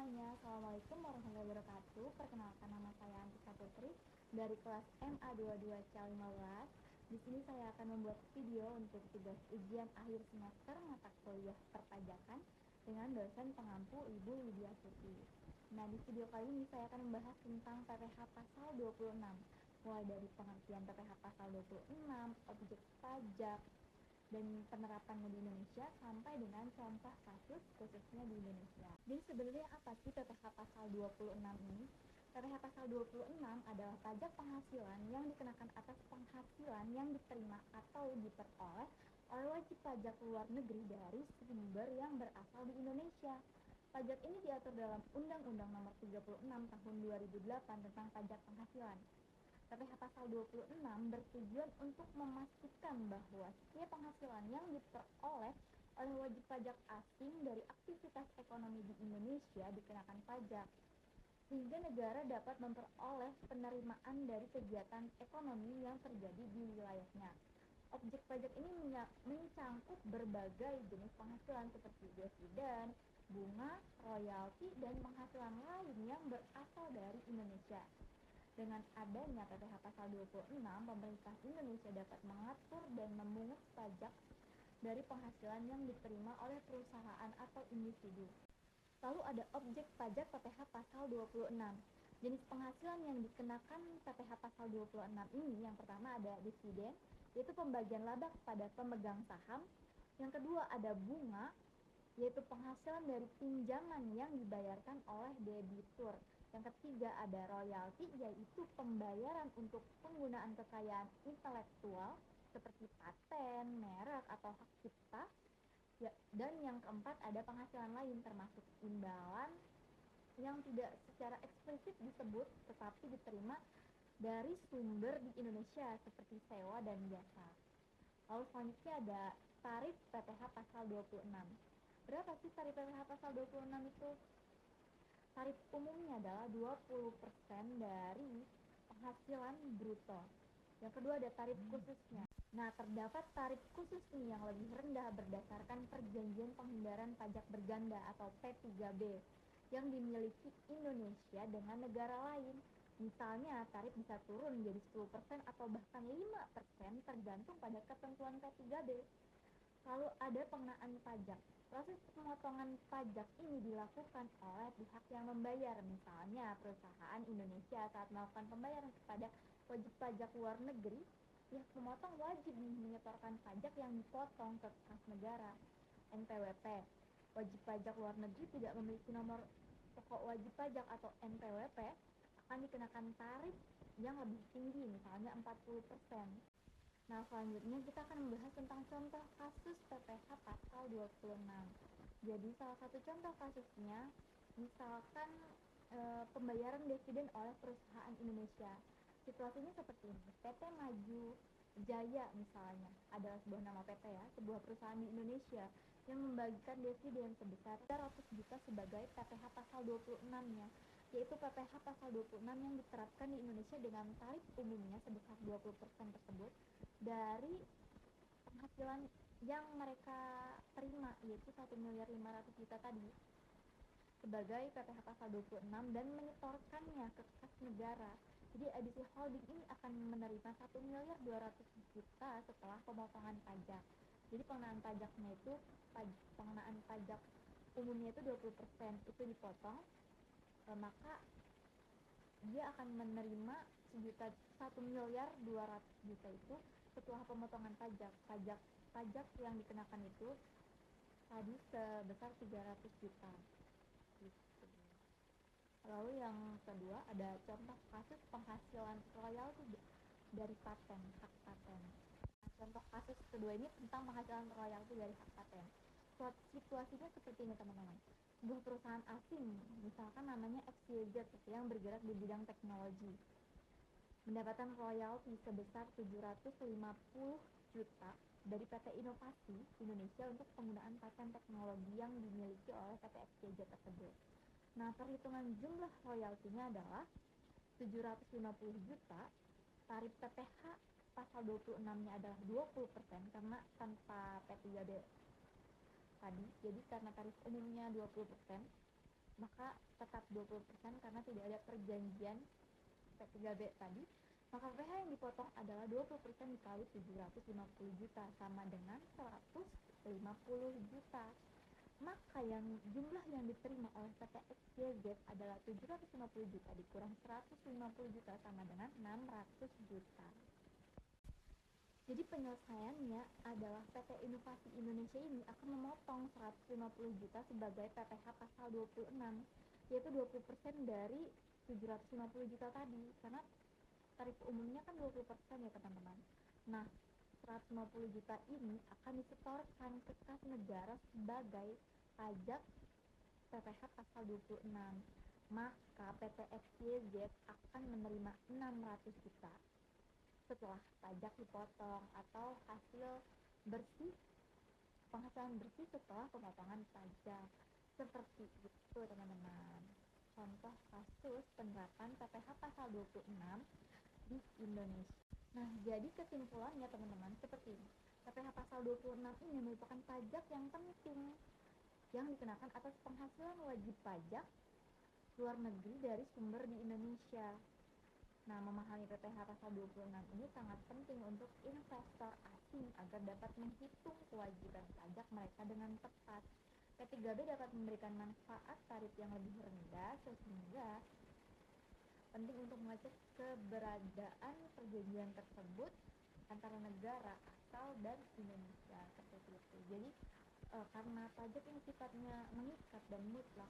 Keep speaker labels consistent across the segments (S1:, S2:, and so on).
S1: semuanya, Assalamualaikum warahmatullahi wabarakatuh. Perkenalkan, nama saya Antika Putri dari kelas MA22C15. Di sini saya akan membuat video untuk tugas ujian akhir semester mata kuliah perpajakan dengan dosen pengampu Ibu Widya Suti. Nah, di video kali ini saya akan membahas tentang PPh pasal 26, mulai dari pengertian PPh pasal 26, objek pajak, dan penerapannya di Indonesia sampai dengan contoh kasus khususnya di Indonesia. Jadi sebenarnya apa sih PPh pasal 26 ini? PPh pasal 26 adalah pajak penghasilan yang dikenakan atas penghasilan yang diterima atau diperoleh oleh wajib pajak luar negeri dari sumber yang berasal di Indonesia. Pajak ini diatur dalam Undang-Undang Nomor 36 Tahun 2008 tentang pajak penghasilan. PPh pasal 26 bertujuan untuk memastikan bahwa setiap penghasilan yang diperoleh oleh wajib pajak asing dari aktivitas ekonomi di Indonesia dikenakan pajak, sehingga negara dapat memperoleh penerimaan dari kegiatan ekonomi yang terjadi di wilayahnya. Objek pajak ini mencangkup berbagai jenis penghasilan seperti dividen, bunga, royalti, dan penghasilan lain yang berasal dari Indonesia. Dengan adanya PPh pasal 26, pemerintah Indonesia dapat mengatur dan memungut pajak dari penghasilan yang diterima oleh perusahaan atau individu. Lalu ada objek pajak PPh pasal 26. Jenis penghasilan yang dikenakan PPh pasal 26 ini, yang pertama ada dividen, yaitu pembagian laba kepada pemegang saham. Yang kedua ada bunga, yaitu penghasilan dari pinjaman yang dibayarkan oleh debitur. Yang ketiga ada royalti, yaitu pembayaran untuk penggunaan kekayaan intelektual seperti paten, merek, atau hak cipta. Dan yang keempat ada penghasilan lain termasuk imbalan yang tidak secara eksplisit disebut tetapi diterima dari sumber di Indonesia seperti sewa dan jasa. Lalu selanjutnya ada tarif PPh pasal 26. Berapa sih tarif PPh pasal 26 itu? Tarif umumnya adalah 20% dari penghasilan bruto. Yang kedua ada tarif khususnya. Nah, terdapat tarif khusus nih yang lebih rendah berdasarkan perjanjian penghindaran pajak berganda atau P3B yang dimiliki Indonesia dengan negara lain. Misalnya, tarif bisa turun menjadi 10% atau bahkan 5% tergantung pada ketentuan P3B. Lalu ada pengenaan pajak. Proses pemotongan pajak ini dilakukan oleh pihak yang membayar, misalnya perusahaan Indonesia saat melakukan pembayaran kepada wajib pajak luar negeri. Pihak pemotong wajib menyetorkan pajak yang dipotong ke kas negara. NPWP. Wajib pajak luar negeri tidak memiliki nomor pokok wajib pajak atau NPWP akan dikenakan tarif yang lebih tinggi, misalnya 40%. Nah, selanjutnya kita akan membahas tentang contoh kasus PPh pasal 26. Jadi, salah satu contoh kasusnya, misalkan pembayaran dividen oleh perusahaan Indonesia. Situasinya seperti ini, PT Maju Jaya misalnya, adalah sebuah nama PT ya, sebuah perusahaan di Indonesia yang membagikan dividen sebesar 300 juta sebagai PPh pasal 26-nya, yaitu PPh pasal 26 yang diterapkan di Indonesia dengan tarif umumnya sebesar 20% tersebut dari penghasilan yang mereka terima, yaitu 1.500.000.000 tadi sebagai PPh pasal 26 dan menyetorkannya ke kas negara. Jadi edisi holding ini akan menerima 1.200.000.000 setelah pemotongan pajak. Jadi pengenaan pajaknya itu pengenaan pajak umumnya itu 20% itu dipotong, maka dia akan menerima 1.200.000.000 itu setelah pemotongan pajak. Pajak yang dikenakan itu tadi sebesar 300 juta. Lalu yang kedua ada contoh kasus penghasilan royalti dari paten, hak paten. Nah, contoh kasus kedua ini tentang penghasilan royalti dari hak paten. Situasinya seperti ini teman-teman. Sebuah perusahaan asing, misalkan namanya XYZ yang bergerak di bidang teknologi, mendapatkan royalti sebesar 750 juta dari PT Inovasi Indonesia untuk penggunaan paten teknologi yang dimiliki oleh PT XYZ tersebut. Nah, perhitungan jumlah royaltinya adalah 750 juta, tarif PPh pasal 26-nya adalah 20% karena tanpa P3B tadi, jadi karena tarif umumnya 20%, maka tetap 20% karena tidak ada perjanjian P3B tadi, maka PPh yang dipotong adalah 20% dikali 750 juta sama dengan 150 juta. Maka yang jumlah yang diterima oleh PT XYZ adalah 750 juta dikurang 150 juta sama dengan 600 juta. Jadi penyelesaiannya adalah PT Inovasi Indonesia ini akan memotong 150 juta sebagai PPh pasal 26, yaitu 20% dari 750 juta tadi, karena tarif umumnya kan 20% ya teman-teman. Nah, 150 juta ini akan disetorkan ke kas negara sebagai pajak PPh pasal 26. Maka PT XYZ akan menerima 600 juta setelah pajak dipotong atau hasil bersih, penghasilan bersih setelah pemotongan pajak. Seperti itu teman-teman, contoh kasus penerapan PPh pasal 26 di Indonesia. Nah, jadi kesimpulannya teman-teman seperti ini. PPh pasal 26 ini merupakan pajak yang penting yang dikenakan atas penghasilan wajib pajak luar negeri dari sumber di Indonesia. Nah, memahami PPh pasal 26 ini sangat penting untuk investor asing agar dapat menghitung kewajiban pajak mereka dengan tepat. P3B dapat memberikan manfaat tarif yang lebih rendah sehingga penting untuk mengecek keberadaan perjanjian tersebut antara negara asal dan Indonesia seperti itu. Jadi karena pajak yang sifatnya mengikat dan mutlak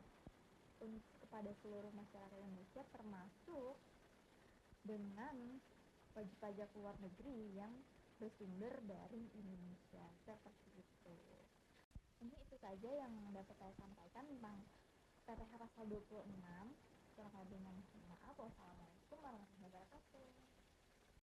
S1: kepada seluruh masyarakat Indonesia termasuk dengan wajib pajak luar negeri yang bersumber dari Indonesia seperti itu. Mungkin itu saja yang dapat saya sampaikan tentang PPh pasal 26. Kurang lebihnya mohon maaf. Wassalamualaikum warahmatullahi wabarakatuh.